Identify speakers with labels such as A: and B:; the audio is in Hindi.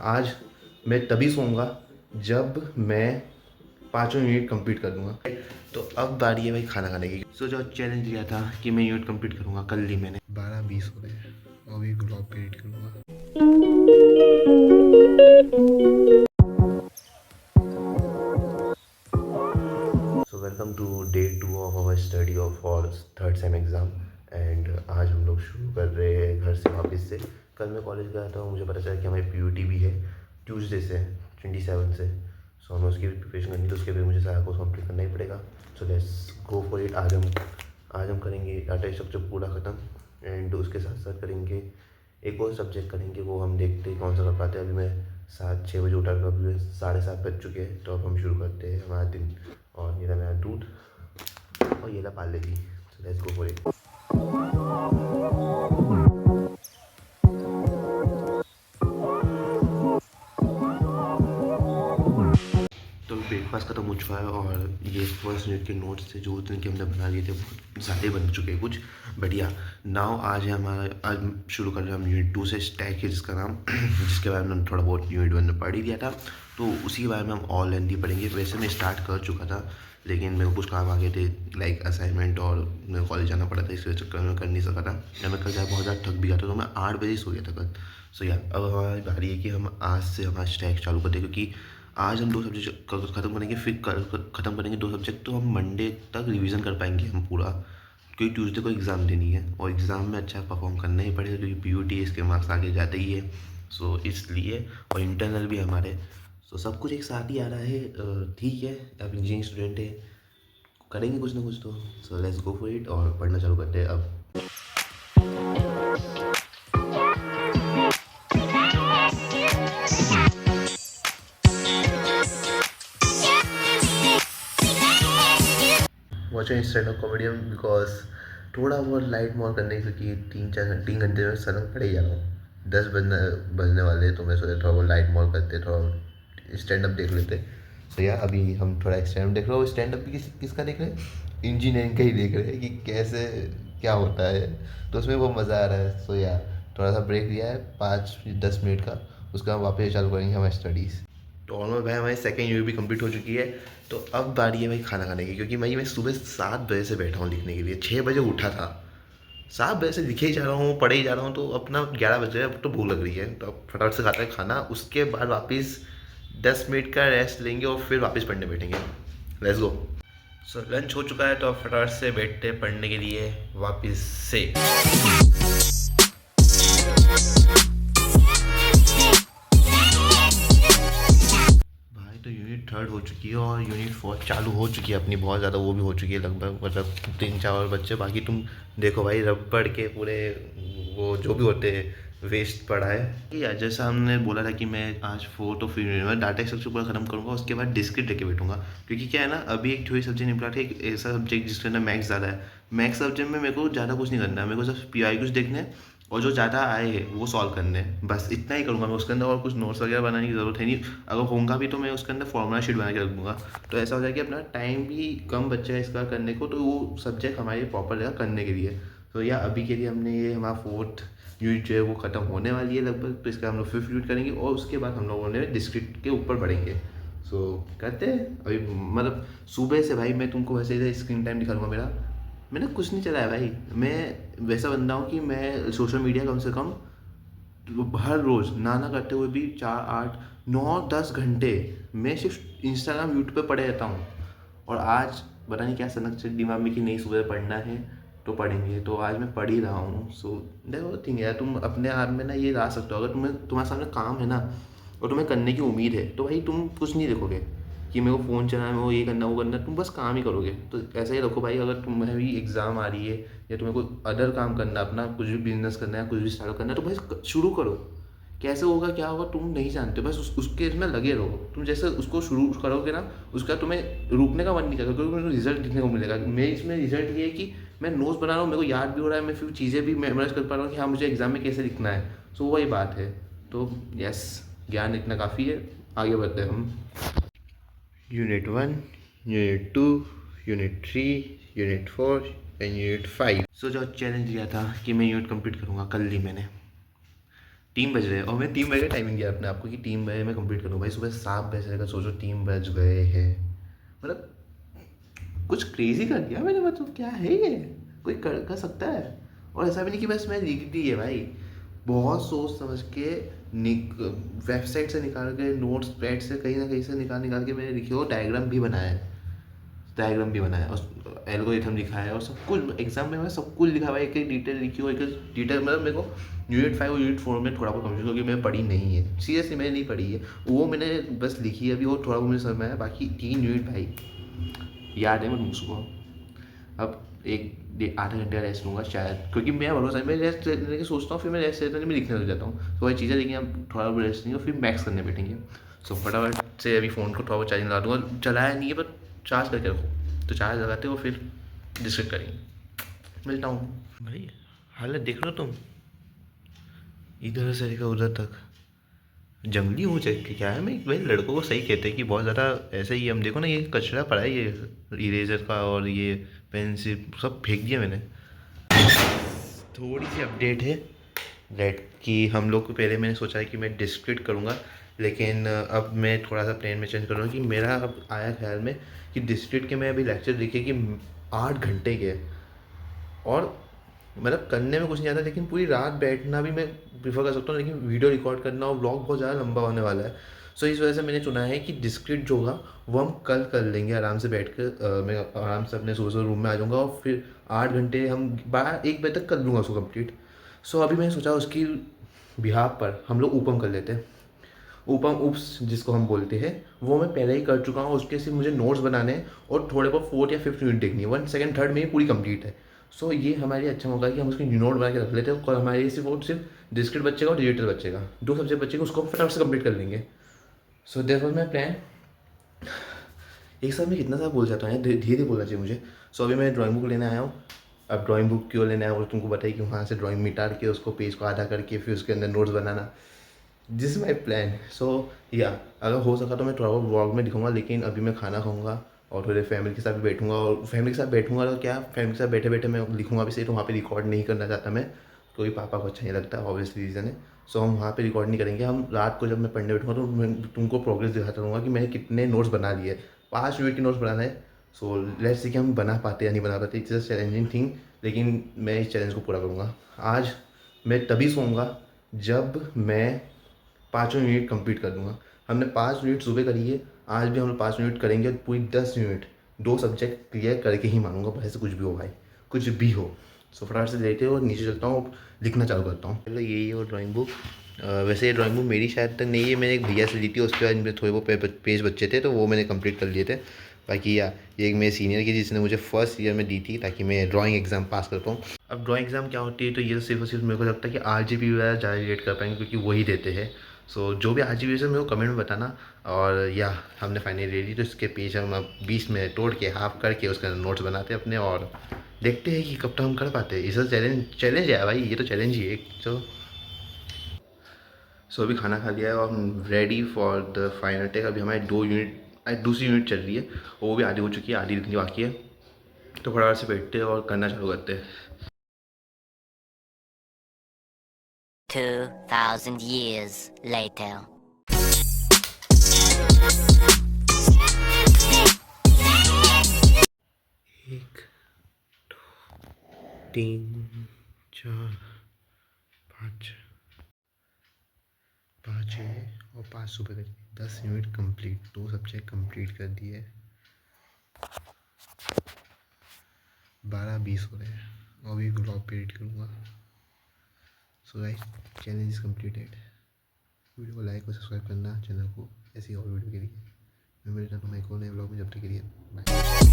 A: आज मैं तभी सोऊंगा जब मैं 5 यूनिट कंप्लीट कर दूंगा। तो अब बारी है भाई खाना खाने की। सो जो चैलेंज लिया था कि मैं यूनिट कंप्लीट करूंगा, कल ली मैंने। 12:20 हो गए, अभी ब्लॉग पे एडिट करूँगा। So welcome to day 2 of our study of for third sem exam. And आज हम लोग शुरू कर रहे हैं घर से वापस से। कल मैं कॉलेज गया था, मुझे पता चला कि हमारी पीयूटी भी है ट्यूसडे से, 27 से। सो हमें उसकी भी प्रिपरेशन करनी है, तो उसके लिए मुझे सारा कोर्स कंप्लीट करना ही पड़ेगा। सो लेट्स गो फॉर इट। आज हम करेंगे डाटा स्ट्रक्चर पूरा ख़त्म। एंड उसके साथ साथ करेंगे एक और सब्जेक्ट करेंगे, वो हम देखते हैं कौन सा कर पाते हैं। अभी मैं 7-6 बजे उठा कर, अभी 7:30 बज चुके हैं। तो अब हम शुरू करते हैं हमारा दिन। और ये रहा मेरा दूध और ये रहा Parle G. So let's go for it. तो ब्रेकफास्ट खत्म हो चुका है और ये फर्स्ट यूनिट के नोट्स थे जो उस दिन के हमने बना लिए थे, बहुत ज़्यादा बन चुके हैं कुछ बढ़िया। नाउ आज है हमारा, आज शुरू कर रहे हैं हम यूनिट 2 से, स्टैक है जिसका नाम जिसके बारे में हमने थोड़ा बहुत यूनिट 1 में पढ़ ही दिया था। तो उसी के बारे में हम ऑल लेंथी पढ़ेंगे। वैसे मैं स्टार्ट कर चुका था, लेकिन मेरे को कुछ काम आ गए थे लाइक असाइनमेंट, और मेरे को कॉलेज जाना पड़ा था, इसके चक्कर में कर नहीं सका था। या मैं कल जाए बहुत ज़्यादा थक भी गया था, तो मैं 8 बजे सो गया था कल। सो या अब हमारी बारी है कि हम आज से हमारा स्टैक चालू करते हैं, क्योंकि आज हम 2 सब्जेक्ट ख़त्म करेंगे, फिर ख़त्म करेंगे 2 सब्जेक्ट, तो हम मंडे तक रिवीजन कर पाएंगे हम पूरा। क्योंकि ट्यूसडे को एग्ज़ाम देनी है और एग्ज़ाम में अच्छा परफॉर्म करना ही पड़ेगा, क्योंकि पीयूटी इसके मार्क्स आगे जाते ही है। सो इसलिए, और इंटरनल भी हमारे, सो सब कुछ एक साथ ही आ रहा है। ठीक है, अब इंजीनियरिंग स्टूडेंट है, करेंगे कुछ ना कुछ तो। सो लेट्स गो फॉर इट और पढ़ना चालू करते हैं अब। Watching stand up comedian because थोड़ा बहुत लाइट मोर करने, क्योंकि 3 घंटे में सलंग पड़े ही जा रहा हूँ। 10 बजने वाले, तो मैं सोचा थोड़ा बहुत लाइट मोर करते, थोड़ा स्टैंड अप देख लेते। तो यार अभी हम थोड़ा स्टैंड अप देख रहे हो। स्टैंड अप किसका देख रहे हैं? इंजीनियरिंग का ही देख रहे हैं कि कैसे क्या होता है, तो उसमें वो मज़ा आ रहा है। सो यार थोड़ा सा ब्रेक लिया है 5-10 मिनट का, उसका हम वापस चालू करेंगे हमारी स्टडीज़। तो ऑलमोस्ट भाई हमारी सेकंड यूनिट भी कंप्लीट हो चुकी है। तो अब बारी है भाई खाना खाने की, क्योंकि मैं सुबह 7 बजे से बैठा हूँ लिखने के लिए। 6 बजे उठा था, 7 बजे से लिखे ही जा रहा हूँ, पढ़े ही जा रहा हूँ। तो अपना 11 बज रहे हैं, अब तो भूख लग रही है, तो अब फटाफट से खाता है खाना। उसके बाद वापस 10 मिनट का रेस्ट लेंगे और फिर वापस पढ़ने बैठेंगे। Let's go. सो लंच हो चुका है, तो अब फटाफट से बैठते हैं पढ़ने के लिए वापस से। भाई तो यूनिट 3 हो चुकी है और यूनिट 4 चालू हो चुकी है अपनी, बहुत ज़्यादा वो भी हो चुकी है लगभग, मतलब 3-4 और बच्चे बाकी। तुम देखो भाई रबड़ के पूरे वो जो भी होते हैं वेस्ट पड़ा है यार। जैसा हमने बोला था कि मैं आज 4 तो फिर मैं डाटा स्ट्रक्चर पूरा खत्म करूँगा, उसके बाद डिस्क्रीट लेके बैठूंगा। क्योंकि क्या है ना, अभी एक थ्योरी सब्जेक्ट निपटा था, एक ऐसा सब्जेक्ट जिसके अंदर मैथ्स ज़्यादा है। मैथ्स सब्जेक्ट में मेरे को ज़्यादा कुछ नहीं करना है, मेरे को सिर्फ पी कुछ देखने हैं और जो ज़्यादा आए हैं वो सॉल्व करने हैं, बस इतना ही करूँगा मैं उसके अंदर। और कुछ नोट्स वगैरह बनाने की ज़रूरत है नहीं। अगर होगा भी तो मैं उसके अंदर फॉर्मूला शीट बना के रख दूँगा। तो ऐसा हो जाए कि अपना टाइम भी कम बचा है इसका करने को, तो वो सब्जेक्ट हमारे प्रॉपर रहेगा करने के लिए। तो या अभी के लिए हमने ये हमारा 4th यूनिट जो है वो ख़त्म होने वाली है लगभग, तो इसका हम लोग 5th यूनिट करेंगे और उसके बाद हम लोगों ने डिस्क्रीट के ऊपर बढ़ेंगे। सो करते हैं अभी। मतलब सुबह से भाई मैं तुमको वैसे ही स्क्रीन टाइम दिखाऊंगा मेरा। मैंने कुछ नहीं चलाया भाई, मैं वैसा बंदा हूँ कि मैं सोशल मीडिया कम से कम हर रोज़ ना करते हुए भी 4-8-9-10 घंटे मैं सिर्फ इंस्टाग्राम यूट्यूब पे पड़े रहता हूँ। और आज पता नहीं क्या सनक से दिमाग में कि नहीं सुबह पढ़ना है तो पढ़ेंगे, तो आज मैं पढ़ ही रहा हूँ। सो देखो थिंग यार, तुम अपने आप में ना ये ला सकते हो, अगर तुम्हारे सामने काम है ना और तुम्हें करने की उम्मीद है, तो भाई तुम कुछ नहीं देखोगे कि मेरे को फ़ोन चलाना है, मेरे को ये करना वो करना, तुम बस काम ही करोगे। तो ऐसा ही रखो भाई, अगर तुम्हें भी एग्ज़ाम आ रही है या तुम्हें कोई अदर काम करना है, अपना कुछ भी बिजनेस करना है, कुछ भी स्टार्ट करना है, तो भाई शुरू करो। कैसे होगा क्या होगा तुम नहीं जानते, बस उसके इसमें लगे रहो। तुम जैसे उसको शुरू करोगे ना, उसका तुम्हें रुकने का मन नहीं करेगा, क्योंकि तुम्हें रिजल्ट दिखने को मिलेगा। मेरे इसमें रिजल्ट ये है कि मैं नोट्स बना रहा हूँ, मेरे को याद भी हो रहा है, मैं फिर चीज़ें भी मेमोराइज कर पा रहा हूँ कि हाँ मुझे एग्जाम में कैसे लिखना है। सो वही बात है। तो यस, ज्ञान इतना काफ़ी है, आगे बढ़ते हैं हम। Unit 1, unit 2, unit 3, unit 4 and unit 5। सो जो चैलेंज लिया था कि मैं यूनिट कंप्लीट करूँगा, कल ली मैंने। 3 बज रहे हैं और मैं 3 बजे का टाइमिंग दिया अपने आपको कि 3 बजे मैं कंप्लीट करूँ। भाई सुबह 7 बजे का सोचो 3 बज गए हैं, मतलब कुछ क्रेजी कर दिया मैंने। मतलब क्या है ये, कोई कर सकता है? और ऐसा भी नहीं कि बस मैं लिख दी है भाई, बहुत सोच समझ के वेबसाइट से निकाल के, नोट्स पैड से कहीं ना कहीं से निकाल निकाल के मैंने लिखे, और डायग्राम भी बनाया और एल्गोरिथम लिखा है और सब कुछ एग्जाम में मैं सब कुछ लिखा हुआ है, एक एक डिटेल लिखी हो, एक एक डिटेल। मतलब मेरे को यूनिट 5 और यूनिट 4 में थोड़ा बहुत कंफ्यूज, क्योंकि मैंने पढ़ी नहीं है, सीरियसली मैंने नहीं पढ़ी है वो, मैंने बस लिखी है अभी, और थोड़ा बहुत मुझे समझ में आया। बाकी 3 यूनिट भाई याद है, मैं उसको अब आधा घंटे का रेस्ट लूँगा शायद, क्योंकि मैं भरोसा मैं रेस्ट लेने की सोचता हूँ, फिर मैं रेस्ट लेने में लिखने लग जाता हूँ। तो वही चीज़ें लेकिन हम थोड़ा बहुत रेस्ट लेंगे और फिर मैक्स करने बैठेंगे। सो फटाफट से अभी फ़ोन को थोड़ा बहुत चार्जिंग लगा दूँगा, चलाया नहीं है पर चार्ज करके रखो, तो चार्ज लगाते हो फिर डिस्कस करेंगे। मिलता हूँ भाई। हालत देख लो तुम, इधर से लेकर उधर तक जंगली हो जाए कि क्या है। मैं भाई लड़कों को सही कहते हैं कि बहुत ज़्यादा ऐसे ही, हम देखो ना ये कचरा पड़ा है, ये इरेजर का और ये पेंसिल सब फेंक दिया मैंने। थोड़ी सी अपडेट है लेट कि हम लोग को, पहले मैंने सोचा है कि मैं डिस्क्रिट करूँगा, लेकिन अब मैं थोड़ा सा प्लान में चेंज करूँगा कि मेरा अब आया ख्याल में कि डिस्क्रिट के मैं अभी लेक्चर देखिए कि 8 घंटे के, और मतलब करने में कुछ नहीं आता, लेकिन पूरी रात बैठना भी मैं प्रीफर कर सकता हूँ, लेकिन वीडियो रिकॉर्ड करना और ब्लॉग बहुत ज़्यादा लंबा होने वाला है। सो इस वजह से मैंने चुना है कि डिस्क्रिट जो होगा वो हम कल कर लेंगे आराम से बैठ कर। मैं आराम से अपने सुबह रूम में आ जाऊँगा और फिर 8 घंटे हम 12-1 बजे तक कर लूँगा उसको कंप्लीट। सो अभी मैंने सोचा उसकी बिहाफ पर हम लोग ऊपम कर लेते हैं। ऊपम उप्स जिसको हम बोलते हैं, वो मैं पहले ही कर चुका हूँ, उसके सिर्फ मुझे नोट्स बनाने हैं और थोड़े बहुत 4th या 5th यूनिट देखनी है, 1 2nd 3rd में ही पूरी कंप्लीट है। सो ये हमारे लिए अच्छा मौका है कि हम उसकी नोट बना के रख लेते हैं, और हमारे सिर्फ और सिर्फ डिस्क्रिट बच्चे का और डिजिटल बच्चे का 2 सब्जेक्ट बच्चे को, उसको फटाफट से कंप्लीट कर लेंगे। So there was my plan. एक साथ में कितना सारा बोल जाता है, धीरे धीरे बोलना चाहिए मुझे। सो अभी मैं ड्राइंग बुक लेने आया हूँ। अब ड्राइंग बुक क्यों लेने आया वो तुमको बताइए कि वहाँ से ड्राइंग मिटा के उसको पेज को आधा करके फिर उसके अंदर नोट्स बनाना, दिस माई प्लान। सो या अगर हो सका तो मैं थोड़ा बहुत व्लॉग में दिखाऊंगा, लेकिन अभी मैं खाना खाऊंगा और थोड़े फैमिली के साथ भी बैठूंगा, और फैमिली के साथ बैठूंगा तो क्या, फैमिली के साथ बैठे बैठे मैं लिखूंगा भी सही, तो वहाँ पे रिकॉर्ड नहीं करना चाहता मैं, क्योंकि पापा को अच्छा नहीं लगता, ऑब्वियसली रीज़न है। सो हम वहाँ पे रिकॉर्ड नहीं करेंगे, हम रात को जब मैं पढ़ने बैठूंगा तो मैं तुमको प्रोग्रेस दिखाता रहूँगा कि मैंने कितने नोट्स बना लिए। 5 यूनिट के नोट्स बनाना है। सो लेट्स सी कि हम बना पाते या नहीं बना पाते, इट्स अ चैलेंजिंग थिंग, लेकिन मैं इस चैलेंज को पूरा करूँगा। आज मैं तभी सोऊंगा जब मैं 5 यूनिट कंप्लीट कर दूंगा। हमने 5 यूनिट सुबह करी है, आज भी हम लोग 5 यूनिट करेंगे, पूरी 10 यूनिट 2 सब्जेक्ट क्लियर करके ही मानूंगा, भले से कुछ भी हो भाई, कुछ भी हो। सो फटाफट से लेते हो और नीचे चलता हूँ, लिखना चालू करता हूँ। चलो यही है ड्राइंग बुक। वैसे ये ड्राइंग बुक मेरी शायद तक नहीं है, मैंने एक भैया से ली थी, उसके बाद इनमें थोड़े बहुत पेज बच्चे थे तो वो मैंने कंप्लीट कर लिए थे। बाकी या ये एक मेरे सीनियर की जिसने मुझे फर्स्ट ईयर में दी थी, ताकि मैं ड्राइंग एग्जाम पास कर पाऊँ। अब ड्राइंग एग्जाम क्या होती है, तो ये सिर्फ और सिर्फ मेरे को लगता है कि RGP वगैरह ज़्यादा रिलेट कर पाएंगे, क्योंकि वही देते हैं। सो जो भी RGP है मेरे को कमेंट में बताना। और या हमने फाइनली ले ली, तो इसके पेज हम अब 20 में तोड़ के हाफ करके उसके अंदर नोट्स बनाते हैं अपने, और देखते हैं कि कब तक हम कर पाते हैं। इस चैलेंज है भाई, ये तो चैलेंज ही है एक। चलो सो अभी खाना खा लिया है और हम ready for the final take. अभी हमारी 2 यूनिट दूसरी यूनिट चल रही है, वो भी आधी हो चुकी है, आधी लिखनी बाकी है। तो फटाफट से बैठते हैं और करना चालू करते हैं।
B: 2,000 years later.
A: एक 3 4 5 5 है और 5 सुबह कर 10 यूनिट कंप्लीट, 2 सब्जेक्ट कंप्लीट कर दिए। 12-20 हो रहे हैं और भी ब्लॉग पे एडिट करूँगा। So guys challenge is completed. Video को लाइक और सब्सक्राइब करना चैनल को, ऐसी और वीडियो के लिए। मैं मिलता हूँ एक और नए ब्लॉग में, जब तक के लिए बाय।